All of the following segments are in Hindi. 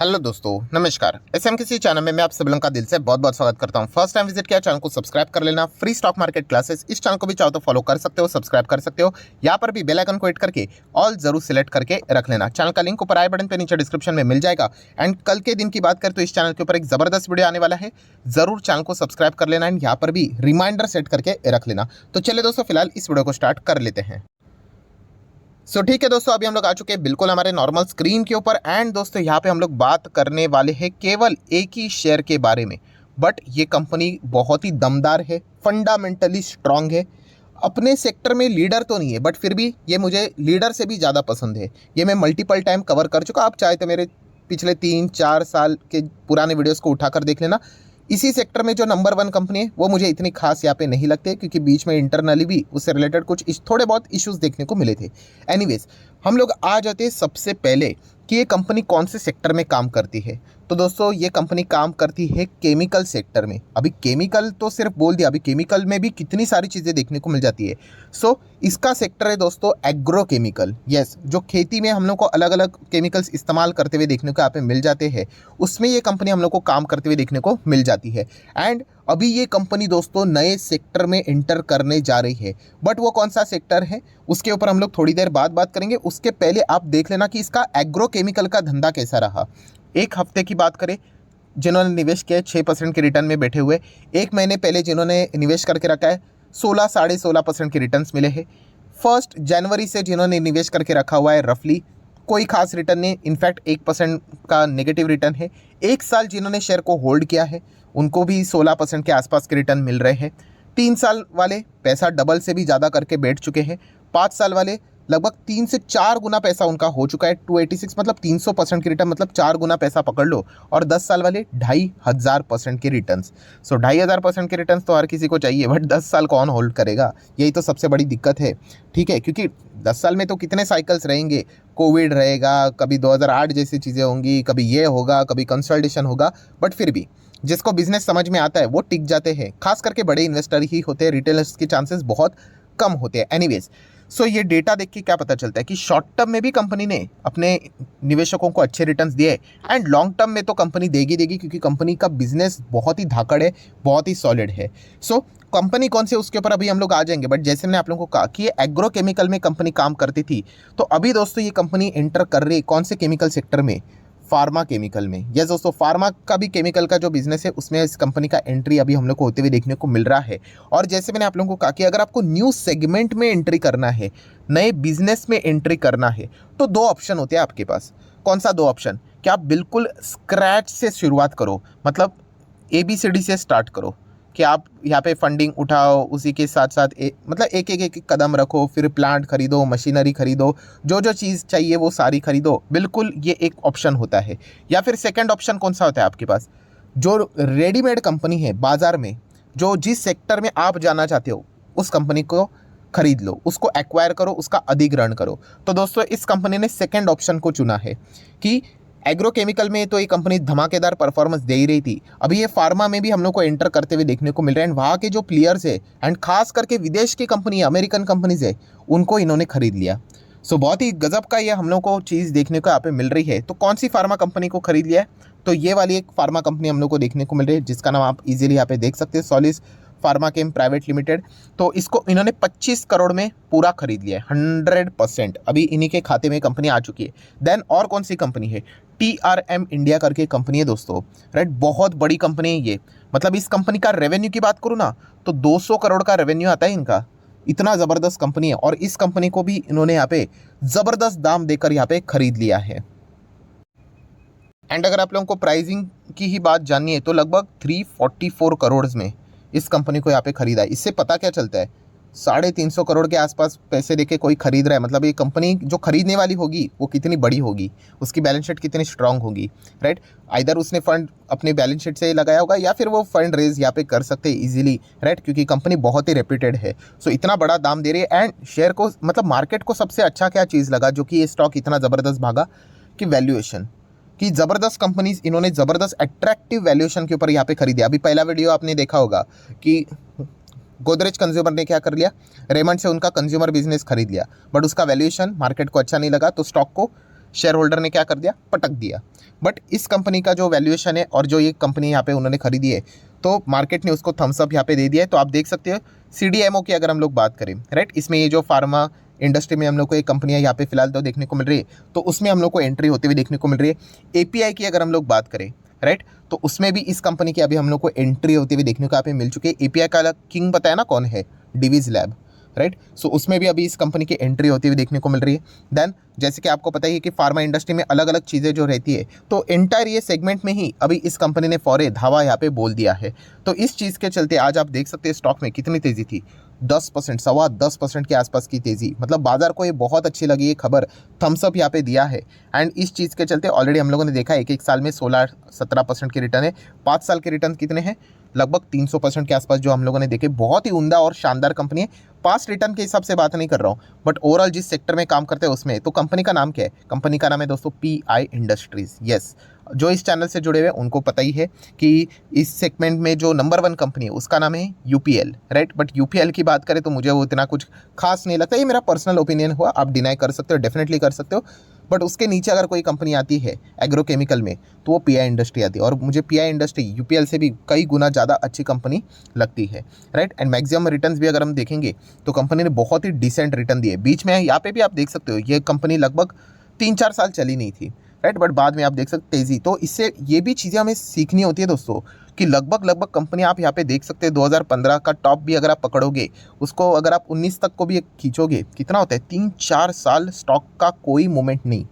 हेलो दोस्तों, नमस्कार। एसएम किसी चैनल में मैं आप सभी लोगों का दिल से बहुत बहुत स्वागत करता हूं। फर्स्ट टाइम विजिट किया चैनल को सब्सक्राइब कर लेना। फ्री स्टॉक मार्केट क्लासेस इस चैनल को भी चाहो तो फॉलो कर सकते हो, सब्सक्राइब कर सकते हो। यहाँ पर भी बेल आइकन को हिट करके ऑल जरूर सिलेक्ट करके रख लेना। चैनल का लिंक ऊपर आई बटन पे नीचे डिस्क्रिप्शन में मिल जाएगा। एंड कल के दिन की बात करें तो इस चैनल के ऊपर एक जबरदस्त वीडियो आने वाला है, जरूर चैनल को सब्सक्राइब कर लेना एंड यहाँ पर भी रिमाइंडर सेट करके रख लेना। तो चलिए दोस्तों, फिलहाल इस वीडियो को स्टार्ट कर लेते हैं। ठीक है दोस्तों, अभी हम लोग आ चुके हैं बिल्कुल हमारे नॉर्मल स्क्रीन के ऊपर। एंड दोस्तों यहाँ पे हम लोग बात करने वाले हैं केवल एक ही शेयर के बारे में। बट ये कंपनी बहुत ही दमदार है, फंडामेंटली स्ट्रांग है, अपने सेक्टर में लीडर तो नहीं है बट फिर भी ये मुझे लीडर से भी ज़्यादा पसंद है। ये मैं मल्टीपल टाइम कवर कर चुका। आप चाहे तो मेरे पिछले 3-4 साल के पुराने वीडियोस को उठाकर देख लेना। इसी सेक्टर में जो नंबर 1 कंपनी है वो मुझे इतनी खास यहाँ पे नहीं लगती है, क्योंकि बीच में इंटरनली भी उससे रिलेटेड कुछ थोड़े बहुत इश्यूज देखने को मिले थे। एनीवेज, हम लोग आ जाते हैं सबसे पहले कि ये कंपनी कौन से सेक्टर में काम करती है। तो दोस्तों ये कंपनी काम करती है केमिकल सेक्टर में। अभी केमिकल तो सिर्फ बोल दिया, अभी केमिकल में भी कितनी सारी चीज़ें देखने को मिल जाती है। इसका सेक्टर है दोस्तों एग्रो केमिकल। यस, जो खेती में हम लोग को अलग अलग केमिकल्स इस्तेमाल करते हुए देखने को यहाँ पे मिल जाते हैं, उसमें ये कंपनी हम लोग को काम करते हुए देखने को मिल जाती है। एंड अभी ये कंपनी दोस्तों नए सेक्टर में एंटर करने जा रही है। बट वो कौन सा सेक्टर है उसके ऊपर हम लोग थोड़ी देर बाद बात करेंगे। उसके पहले आप देख लेना कि इसका एग्रो केमिकल का धंधा कैसा रहा। एक हफ्ते की बात करें, जिन्होंने निवेश किया 6% के रिटर्न में बैठे हुए, एक महीने पहले जिन्होंने निवेश करके रखा है 16-16.5% के रिटर्न्स मिले हैं। 1 जनवरी से जिन्होंने निवेश करके रखा हुआ है रफली कोई खास रिटर्न नहीं, इनफैक्ट 1% का नेगेटिव रिटर्न है। 1 साल जिन्होंने शेयर को होल्ड किया है उनको भी 16% के आसपास के रिटर्न मिल रहे हैं। 3 साल वाले पैसा डबल से भी ज़्यादा करके बैठ चुके हैं। 5 साल वाले लगभग 3 से 4 गुना पैसा उनका हो चुका है। 286 मतलब 300% की रिटर्न, मतलब 4 गुना पैसा पकड़ लो। और 10 साल वाले 2500% के रिटर्न्स। 2500% के रिटर्न्स तो हर किसी को चाहिए, बट 10 साल कौन होल्ड करेगा, यही तो सबसे बड़ी दिक्कत है। ठीक है, क्योंकि 10 साल में तो कितने साइकिल्स रहेंगे, कोविड रहेगा, कभी 2008 जैसी चीज़ें होंगी, कभी ये होगा, कभी कंसल्टेशन होगा। बट फिर भी जिसको बिजनेस समझ में आता है वो टिक जाते हैं। खास करके बड़े इन्वेस्टर ही होते हैं, रिटेलर्स के चांसेस बहुत कम होते हैं। एनीवेज, ये डेटा देख के क्या पता चलता है कि शॉर्ट टर्म में भी कंपनी ने अपने निवेशकों को अच्छे रिटर्न्स दिए एंड लॉन्ग टर्म में तो कंपनी देगी, क्योंकि कंपनी का बिजनेस बहुत ही धाकड़ है, बहुत ही सॉलिड है। कंपनी कौन सी उसके ऊपर अभी हम लोग आ जाएंगे। बट जैसे मैंने आप लोगों को कहा कि ये एग्रो केमिकल में कंपनी काम करती थी, तो अभी दोस्तों ये कंपनी एंटर कर रही है कौन से केमिकल सेक्टर में, फार्मा केमिकल में। यस दोस्तों, फार्मा का भी केमिकल का जो बिजनेस है उसमें इस कंपनी का एंट्री अभी हम लोग को होते हुए देखने को मिल रहा है। और जैसे मैंने आप लोगों को कहा कि अगर आपको न्यू सेगमेंट में एंट्री करना है, नए बिजनेस में एंट्री करना है, तो 2 ऑप्शन होते हैं आपके पास। कौन सा 2 ऑप्शन? कि आप बिल्कुल स्क्रैच से शुरुआत करो, मतलब ABCD से स्टार्ट करो, कि आप यहाँ पे फंडिंग उठाओ, उसी के साथ साथ मतलब एक कदम रखो, फिर प्लांट खरीदो, मशीनरी खरीदो, जो जो चीज़ चाहिए वो सारी खरीदो। बिल्कुल ये एक ऑप्शन होता है। या फिर सेकंड ऑप्शन कौन सा होता है आपके पास? जो रेडीमेड कंपनी है बाज़ार में, जो जिस सेक्टर में आप जाना चाहते हो उस कंपनी को खरीद लो, उसको एक्वायर करो, उसका अधिग्रहण करो। तो दोस्तों इस कंपनी ने सेकंड ऑप्शन को चुना है कि एग्रो केमिकल में तो ये कंपनी धमाकेदार परफॉर्मेंस दे ही रही थी, अभी ये फार्मा में भी हम लोग को एंटर करते हुए देखने को मिल रहे हैं। वहाँ के जो प्लेयर्स है एंड खास करके विदेश की कंपनी, अमेरिकन कंपनीज है, उनको इन्होंने खरीद लिया। बहुत ही गजब का ये हम लोग को चीज़ देखने को यहाँ पे मिल रही है। तो कौन सी फार्मा कंपनी को खरीद लिया है? तो ये वाली एक फार्मा कंपनी हम लोग को देखने को मिल रही है, जिसका नाम आप इजीली यहाँ पे देख सकते हैं, सोलिस फार्मा केम प्राइवेट लिमिटेड। तो इसको इन्होंने 25 करोड़ में पूरा खरीद लिया है, 100%। अभी इन्हीं के खाते में कंपनी आ चुकी है। देन और कौन सी कंपनी है? TRM इंडिया करके कंपनी है दोस्तों, राइट। बहुत बड़ी कंपनी है ये। मतलब इस कंपनी का रेवेन्यू की बात करूँ ना तो 200 करोड़ का रेवेन्यू आता है इनका। इतना ज़बरदस्त कंपनी है और इस कंपनी को भी इन्होंने यहाँ पे ज़बरदस्त दाम देकर यहाँ पे खरीद लिया है। एंड अगर आप लोगों को प्राइसिंग की ही बात जाननी है तो लगभग 344 करोड़ में इस कंपनी को यहाँ पे खरीदा है। इससे पता क्या चलता है, 350 करोड़ के आसपास पैसे देके कोई खरीद रहा है, मतलब ये कंपनी जो खरीदने वाली होगी वो कितनी बड़ी होगी, उसकी बैलेंस शीट कितनी स्ट्रांग होगी, राइट। आइदर उसने फंड अपने बैलेंस शीट से लगाया होगा या फिर वो फंड रेज यहाँ पे कर सकते हैं इजीली, राइट, क्योंकि कंपनी बहुत ही रेप्यूटेड है। इतना बड़ा दाम दे रही है। एंड शेयर को, मतलब मार्केट को सबसे अच्छा क्या चीज़ लगा जो कि ये स्टॉक इतना ज़बरदस्त भागा, कि वैल्यूएशन कि ज़बरदस्त कंपनीज इन्होंने ज़बरदस्त अट्रैक्टिव वैल्यूएशन के ऊपर यहाँ पे खरीदे। अभी पहला वीडियो आपने देखा होगा कि गोदरेज कंज्यूमर ने क्या कर लिया, रेमंड से उनका कंज्यूमर बिजनेस खरीद लिया, बट उसका वैल्यूएशन मार्केट को अच्छा नहीं लगा, तो स्टॉक को शेयर होल्डर ने क्या कर दिया, पटक दिया। बट इस कंपनी का जो वैल्यूएशन है और जो ये कंपनी यहाँ पे उन्होंने खरीदी है, तो मार्केट ने उसको थम्स अप यहाँ पे दे दिया है। तो आप देख सकते हो CDMO की अगर हम लोग बात करें, राइट, इसमें ये जो फार्मा इंडस्ट्री में हम लोग को एक कंपनियां यहाँ पे फिलहाल तो देखने को मिल रही है, तो उसमें हम लोग को एंट्री होते हुए देखने को मिल रही है। API की अगर हम लोग बात करें, राइट, तो उसमें भी इस कंपनी की अभी हम लोग को एंट्री होती हुई देखने को यहाँ पे मिल चुकी है। API का किंग बताया ना कौन है, डिवीज लैब, राइट। सो उसमें भी अभी इस कंपनी की एंट्री होती हुई देखने को मिल रही है। देन जैसे कि आपको पता ही है कि फार्मा इंडस्ट्री में अलग अलग चीज़ें जो रहती है, तो एंटायर ये सेगमेंट में ही अभी इस कंपनी ने फौरे धावा यहाँ पे बोल दिया है। तो इस चीज़ के चलते आज आप देख सकते हैं स्टॉक में कितनी तेज़ी थी, 10%, 10.25% के आसपास की तेज़ी। मतलब बाजार को ये बहुत अच्छी लगी ये खबर, थम्सअप यहाँ पे दिया है। एंड इस चीज़ के चलते ऑलरेडी हम लोगों ने देखा है कि एक साल में 16-17% के रिटर्न है। 5 साल के रिटर्न कितने हैं, लगभग 300% के आसपास जो हम लोगों ने देखे। बहुत ही उम्दा और शानदार कंपनी है। पास्ट रिटर्न के हिसाब से बात नहीं कर रहा हूँ, बट ओवरऑल जिस सेक्टर में काम करते हैं उसमें। तो कंपनी का नाम क्या है, कंपनी का नाम है दोस्तों PI इंडस्ट्रीज़। यस, जो इस चैनल से जुड़े हुए उनको पता ही है कि इस सेगमेंट में जो नंबर 1 कंपनी है उसका नाम है UPL, राइट। बट UPL की बात करें तो मुझे वो इतना कुछ खास नहीं लगता। ये मेरा पर्सनल ओपिनियन हुआ, आप डिनाई कर सकते हो, डेफिनेटली कर सकते हो। बट उसके नीचे अगर कोई कंपनी आती है एग्रोकेमिकल में, तो वो PI इंडस्ट्री आती है। और मुझे PI इंडस्ट्री UPL से भी कई गुना ज़्यादा अच्छी कंपनी लगती है, राइट। एंड मैक्सिमम रिटर्न्स भी अगर हम देखेंगे तो कंपनी ने बहुत ही डिसेंट रिटर्न दिए। बीच में यहाँ पे भी आप देख सकते हो ये कंपनी लगभग 3-4 साल चली नहीं थी, राइट, बट बाद में आप देख सकते तेज़ी। तो इससे ये भी चीज़ें हमें सीखनी होती है दोस्तों कि लगभग कंपनी आप यहाँ पे देख सकते हैं 2015 का टॉप भी अगर आप पकड़ोगे, उसको अगर आप 19 तक को भी खींचोगे, कितना होता है, 3-4 साल स्टॉक का कोई मूवमेंट नहीं।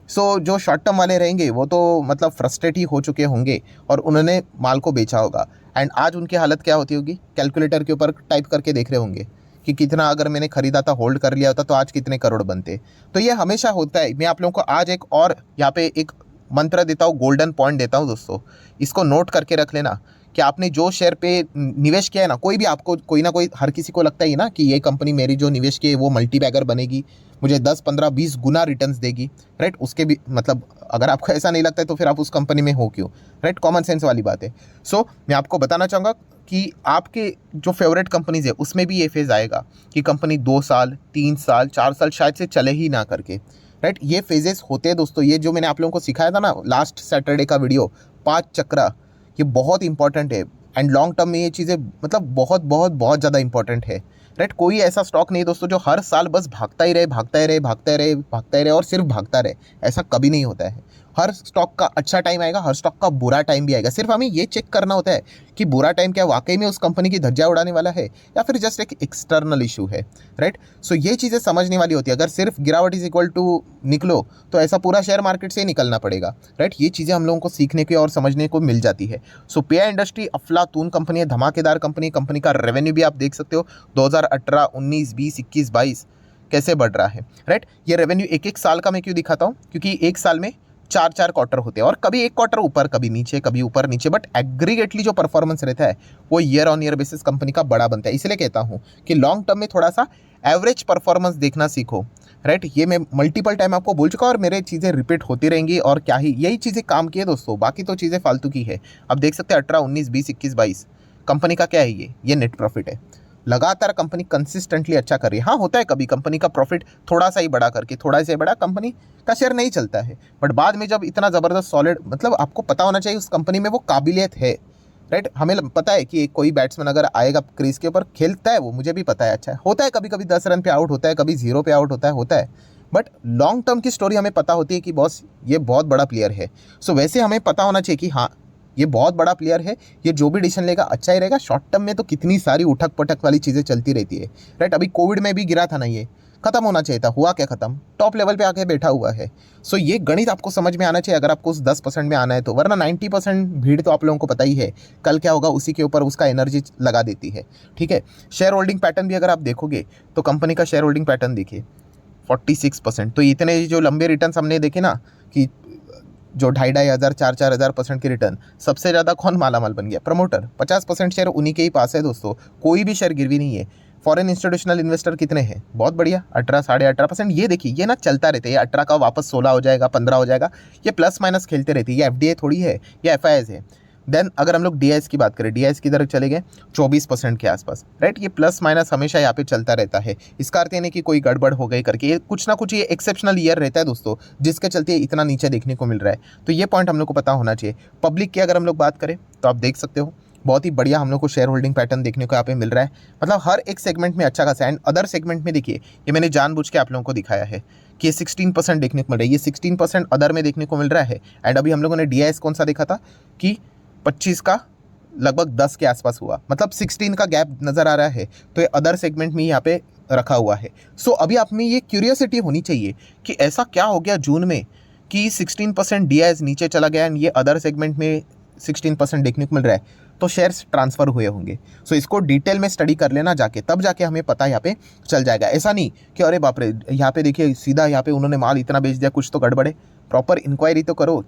सो जो शॉर्ट टर्म वाले रहेंगे वो तो मतलब फ्रस्ट्रेट ही हो चुके होंगे और उन्होंने माल को बेचा होगा। एंड आज उनकी हालत क्या होती होगी, कैलकुलेटर के ऊपर टाइप करके देख रहे होंगे कि कितना अगर मैंने खरीदा था, होल्ड कर लिया होता तो आज कितने करोड़ बनते। तो ये हमेशा होता है। मैं आप लोगों को आज एक और यहाँ पे एक मंत्र देता हूँ, गोल्डन पॉइंट देता हूँ दोस्तों, इसको नोट करके रख लेना कि आपने जो शेयर पे निवेश किया है ना, कोई भी आपको कोई ना कोई, हर किसी को लगता ही ना कि ये कंपनी मेरी जो निवेश की है वो मल्टी बैगर बनेगी, मुझे 10, 15, 20 गुना रिटर्न्स देगी, राइट। उसके भी मतलब अगर आपको ऐसा नहीं लगता है तो फिर आप उस कंपनी में हो क्यों, राइट। कॉमन सेंस वाली बात है। सो मैं आपको बताना चाहूँगा कि आपके जो फेवरेट कंपनीज़ है उसमें भी ये फेज़ आएगा कि कंपनी 2 साल, 3 साल, 4 साल शायद से चले ही ना करके, राइट। ये फेजेस होते हैं दोस्तों। ये जो मैंने आप लोगों को सिखाया था ना लास्ट सैटरडे का वीडियो, 5 चक्र, ये बहुत इंपॉर्टेंट है। एंड लॉन्ग टर्म में ये चीज़ें मतलब बहुत बहुत बहुत ज़्यादा इंपॉर्टेंट है, राइट। कोई ऐसा स्टॉक नहीं दोस्तों जो हर साल बस भागता ही रहे, भागता ही रहे, भागता ही रहे, भागता ही रहे और सिर्फ भागता रहे। ऐसा कभी नहीं होता है। हर स्टॉक का अच्छा टाइम आएगा, हर स्टॉक का बुरा टाइम भी आएगा। सिर्फ हमें ये चेक करना होता है कि बुरा टाइम क्या वाकई में उस कंपनी की धज्जियां उड़ाने वाला है या फिर जस्ट एक एक्सटर्नल इशू है, राइट। सो ये चीज़ें समझने वाली होती है। अगर सिर्फ गिरावट इज इक्वल टू निकलो तो ऐसा पूरा शेयर मार्केट से ही निकलना पड़ेगा, राइट। ये चीज़ें हम लोगों को सीखने की और समझने को मिल जाती है। सो PI इंडस्ट्री अफलातून कंपनी है, धमाकेदार कंपनी। कंपनी का रेवेन्यू भी आप देख सकते हो 2018, 19, 20, 21, 22 कैसे बढ़ रहा है, राइट। ये रेवेन्यू एक साल का मैं क्यों दिखाता हूँ, क्योंकि एक साल में 4 क्वार्टर होते हैं और कभी एक क्वार्टर ऊपर, कभी नीचे, कभी ऊपर नीचे, बट एग्रीगेटली जो परफॉर्मेंस रहता है वो year on year basis company का बड़ा बनता है। इसलिए कहता हूँ कि लॉन्ग टर्म में थोड़ा सा एवरेज परफॉर्मेंस देखना सीखो, राइट। ये मैं मल्टीपल टाइम आपको बोल चुका और मेरे चीज़ें रिपीट होती रहेंगी और क्या ही यही चीज़ें काम की है दोस्तों, बाकी तो चीज़ें फालतू की है। अब देख सकते हैं 18, 19, 20, 21, 22 कंपनी का क्या है, ये नेट प्रॉफिट है। लगातार कंपनी कंसिस्टेंटली अच्छा कर रही है। हाँ, होता है कभी कंपनी का प्रॉफिट थोड़ा सा ही बड़ा करके, थोड़ा सा ही बड़ा कंपनी का शेयर नहीं चलता है, बट बाद में जब इतना ज़बरदस्त सॉलिड, मतलब आपको पता होना चाहिए उस कंपनी में वो काबिलियत है, राइट। हमें पता है कि कोई बैट्समैन अगर आएगा क्रीज के ऊपर खेलता है, वो मुझे भी पता है, अच्छा है। होता है कभी कभी 10 रन पे आउट होता है, कभी 0 पे आउट होता है, बट लॉन्ग टर्म की स्टोरी हमें पता होती है कि बॉस ये बहुत बड़ा प्लेयर है। सो वैसे हमें पता होना चाहिए कि हाँ ये बहुत बड़ा प्लेयर है, ये जो भी डिसीजन लेगा अच्छा ही रहेगा। शॉर्ट टर्म में तो कितनी सारी उठक पटक वाली चीज़ें चलती रहती है, राइट। अभी कोविड में भी गिरा था ना, ये खत्म होना चाहिए था, हुआ क्या खत्म, टॉप लेवल पे आके बैठा हुआ है। सो ये गणित आपको समझ में आना चाहिए अगर आपको उस 10% में आना है तो, वरना 90% भीड़ तो आप लोगों को पता ही है कल क्या होगा, उसी के ऊपर उसका एनर्जी लगा देती है, ठीक है। शेयर होल्डिंग पैटर्न भी अगर आप देखोगे तो कंपनी का शेयर होल्डिंग पैटर्न देखिए 46%। तो इतने जो लंबे रिटर्न हमने देखे ना कि जो 2,500, 4,000% के रिटर्न, सबसे ज़्यादा कौन मालामाल बन गया, प्रमोटर। 50% शेयर उन्हीं के ही पास है दोस्तों, कोई भी शेयर गिरवी नहीं है। फॉरेन इंस्टीट्यूशनल इन्वेस्टर कितने हैं, बहुत बढ़िया, 18, 18.5%। ये देखिए ये ना चलता रहता है, ये 18 का वापस 16 हो जाएगा, 15 हो जाएगा, ये प्लस माइनस खेलते रहती है। ये FDI थोड़ी है, ये FIIs है। देन अगर हम लोग डीआईएस की बात करें, डीआईएस की तरफ चले गए 24% के आसपास, राइट। ये प्लस माइनस हमेशा यहाँ पे चलता रहता है। इसका अर्थ ये नहीं कि कोई गड़बड़ हो गई करके, ये कुछ ना कुछ ये एक्सेप्शनल ईयर रहता है दोस्तों, जिसके चलते इतना नीचे देखने को मिल रहा है। तो ये पॉइंट हम लोग को पता होना चाहिए। पब्लिक की अगर हम लोग बात करें तो आप देख सकते हो बहुत ही बढ़िया हम लोग को शेयर होल्डिंग पैटर्न देखने को यहाँ पे मिल रहा है। मतलब हर एक सेगमेंट में अच्छा खासा। एंड अदर सेगमेंट में देखिए, ये मैंने जानबूझ के आप लोगों को दिखाया है कि ये 16% देखने को मिल रहा है, ये 16% अदर में देखने को मिल रहा है। एंड अभी हम लोगों ने डीआईएस कौन सा देखा था कि 25 का लगभग 10 के आसपास हुआ, मतलब 16 का गैप नज़र आ रहा है। तो ये अदर सेगमेंट में यहाँ पे रखा हुआ है। सो अभी आप में ये क्यूरियोसिटी होनी चाहिए कि ऐसा क्या हो गया जून में कि 16% डीआईएस नीचे चला गया एंड ये अदर सेगमेंट में 16% देखने को मिल रहा है, तो शेयर्स ट्रांसफ़र हुए होंगे। सो इसको डिटेल में स्टडी कर लेना जाके, तब जाके हमें पता यहाँ पे चल जाएगा। ऐसा नहीं कि अरे बाप रे, यहाँ पे देखिए सीधा यहाँ पे उन्होंने माल इतना बेच दिया, कुछ तो गड़बड़ है। प्रॉपर इंक्वायरी तो करो,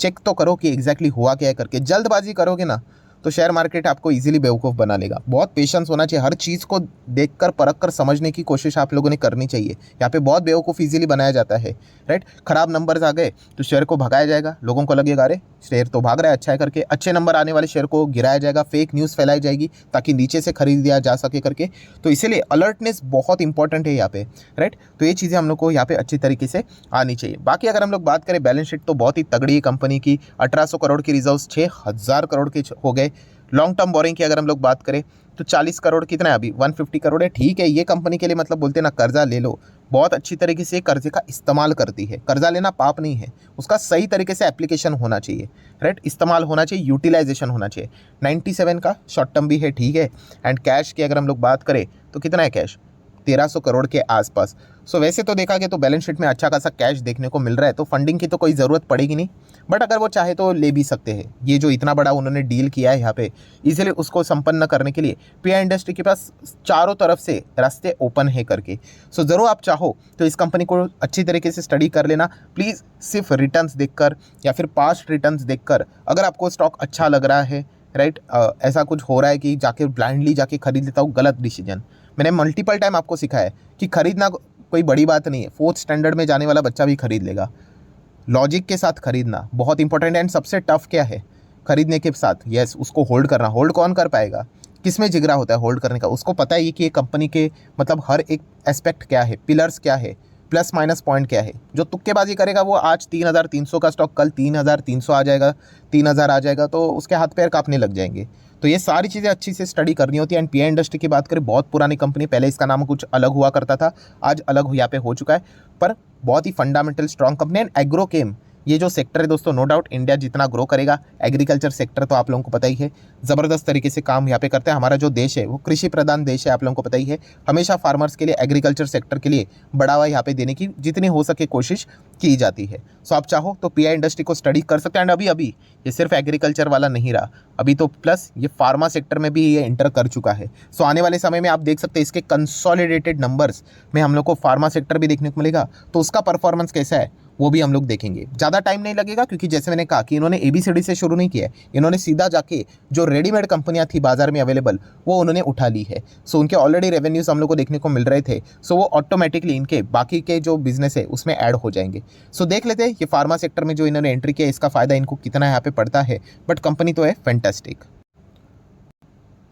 चेक तो करो कि एग्जैक्टली हुआ क्या है करके। जल्दबाजी करोगे ना तो शेयर मार्केट आपको इजीली बेवकूफ़ बना लेगा। बहुत पेशेंस होना चाहिए, हर चीज़ को देखकर परख कर समझने की कोशिश आप लोगों ने करनी चाहिए। यहाँ पे बहुत बेवकूफ़ इजीली बनाया जाता है, राइट। खराब नंबर्स आ गए तो शेयर को भगाया जाएगा, लोगों को लगेगा अरे शेयर तो भाग रहा है अच्छा है करके। अच्छे नंबर आने वाले शेयर को गिराया जाएगा, फेक न्यूज़ फैलाई जाएगी ताकि नीचे से खरीद लिया जा सके करके। तो इसीलिए अलर्टनेस बहुत इंपॉर्टेंट है यहाँ पे, राइट। तो ये चीज़ें हम लोग को यहाँ पे अच्छी तरीके से आनी चाहिए। बाकी अगर हम लोग बात करें बैलेंस शीट तो बहुत ही तगड़ी है कंपनी की। 1800 करोड़ की रिजर्व्स 6000 करोड़ के हो गए। लॉन्ग टर्म बोरिंग की अगर हम लोग बात करें तो 40 करोड़ कितना है अभी, 150 करोड़ है। ठीक है, ये कंपनी के लिए मतलब बोलते हैं ना, कर्जा ले लो, बहुत अच्छी तरीके से कर्जे का इस्तेमाल करती है। कर्जा लेना पाप नहीं है, उसका सही तरीके से एप्लीकेशन होना चाहिए, राइट। इस्तेमाल होना चाहिए, यूटिलाइजेशन होना चाहिए। 97 का शॉर्ट टर्म भी है, ठीक है। एंड कैश की अगर हम लोग बात करें तो कितना है कैश, 1300 करोड़ के आसपास। सो वैसे तो देखा गया तो बैलेंस शीट में अच्छा खासा कैश देखने को मिल रहा है, तो फंडिंग की तो कोई ज़रूरत पड़ेगी नहीं। बट अगर वो चाहे तो ले भी सकते हैं। ये जो इतना बड़ा उन्होंने डील किया है यहाँ पे, इसीलिए उसको संपन्न करने के लिए पीआई इंडस्ट्री के पास चारों तरफ से रास्ते ओपन है करके। सो ज़रूर आप चाहो तो इस कंपनी को अच्छी तरीके से स्टडी कर लेना प्लीज़। सिर्फ रिटर्न्स देखकर या फिर पास्ट रिटर्न्स देखकर अगर आपको स्टॉक अच्छा लग रहा है, राइट, ऐसा कुछ हो रहा है कि जाके ब्लाइंडली जाके खरीद लेता हूँ, गलत डिसीजन। मैंने मल्टीपल टाइम आपको सिखाया है कि खरीदना कोई बड़ी बात नहीं है, 4th स्टैंडर्ड में जाने वाला बच्चा भी खरीद लेगा। लॉजिक के साथ खरीदना बहुत इंपॉर्टेंट है। एंड सबसे टफ क्या है खरीदने के साथ, यस, उसको होल्ड करना। होल्ड कौन कर पाएगा, किस में जिगरा होता है होल्ड करने का, उसको पता है कि ये कंपनी के मतलब हर एक एस्पेक्ट क्या है, पिलर्स क्या है, प्लस माइनस पॉइंट क्या है। जो तुक्केबाजी करेगा वो आज 3300 का स्टॉक कल 3300 आ जाएगा, 3000 आ जाएगा, तो उसके हाथ पैर कांपने लग जाएंगे। तो ये सारी चीज़ें अच्छी से स्टडी करनी होती है। एंड पीआई इंडस्ट्री की बात करें, बहुत पुरानी कंपनी, पहले इसका नाम कुछ अलग हुआ करता था, आज अलग यहाँ पे हो चुका है, पर बहुत ही fundamental strong company. And Agrochem ये जो सेक्टर है दोस्तों, नो डाउट इंडिया जितना ग्रो करेगा, एग्रीकल्चर सेक्टर तो आप लोगों को पता ही है, ज़बरदस्त तरीके से काम यहाँ पे करते हैं। हमारा जो देश है वो कृषि प्रधान देश है, आप लोगों को पता ही है। हमेशा फार्मर्स के लिए, एग्रीकल्चर सेक्टर के लिए बढ़ावा यहाँ पे देने की जितनी हो सके कोशिश की जाती है। सो आप चाहो तो पीआई इंडस्ट्री को स्टडी कर सकते हैं। एंड अभी ये सिर्फ एग्रीकल्चर वाला नहीं रहा, अभी तो प्लस ये फार्मा सेक्टर में भी ये एंटर कर चुका है। सो आने वाले समय में आप देख सकते हैं इसके कंसोलिडेटेड नंबर्स में हम लोग को फार्मा सेक्टर भी देखने को मिलेगा, तो उसका परफॉर्मेंस कैसा है वो भी हम लोग देखेंगे। ज़्यादा टाइम नहीं लगेगा, क्योंकि जैसे मैंने कहा कि इन्होंने एबीसीडी से शुरू नहीं किया है, इन्होंने सीधा जाके जो रेडीमेड कंपनियां थी बाजार में अवेलेबल वो उन्होंने उठा ली है। सो उनके ऑलरेडी रेवेन्यूज हम लोग को देखने को मिल रहे थे, सो वो ऑटोमेटिकली इनके बाकी के जो बिजनेस है उसमें ऐड हो जाएंगे। सो देख लेते हैं ये फार्मा सेक्टर में जो इन्होंने एंट्री किया, इसका फायदा इनको कितना यहाँ पे पड़ता है। बट कंपनी तो है फैंटास्टिक।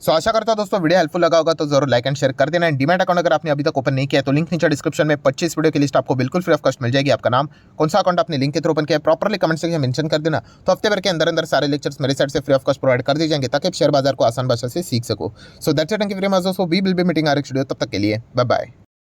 सो आशा करता हूं दोस्तों वीडियो हेल्पफुल लगा होगा, तो जरूर लाइक एंड शेयर कर देना। एंड डीमैट अकाउंट अगर आपने अभी तक ओपन नहीं किया तो लिंक नीचे डिस्क्रिप्शन में 25 वीडियो की लिस्ट आपको बिल्कुल फ्री ऑफ कॉस्ट मिल जाएगी। आपका नाम, कौन सा अकाउंट आपने लिंक के थ्रू ओपन किया है, प्रॉपर्ली कमेंट सेक्शन में मेंशन कर देना। तो हफ्ते भर के अंदर अंदर सारे लेक्चर्स मेरे साइड से फ्री ऑफ कॉस्ट प्रोवाइड कर दिए जाएंगे, ताकि आप शेयर बाजार को आसान भाषा से सीख सको। So that's it, thank you very much दोस्तों, we will be meeting our next video. तब तक के लिए बाय बाय।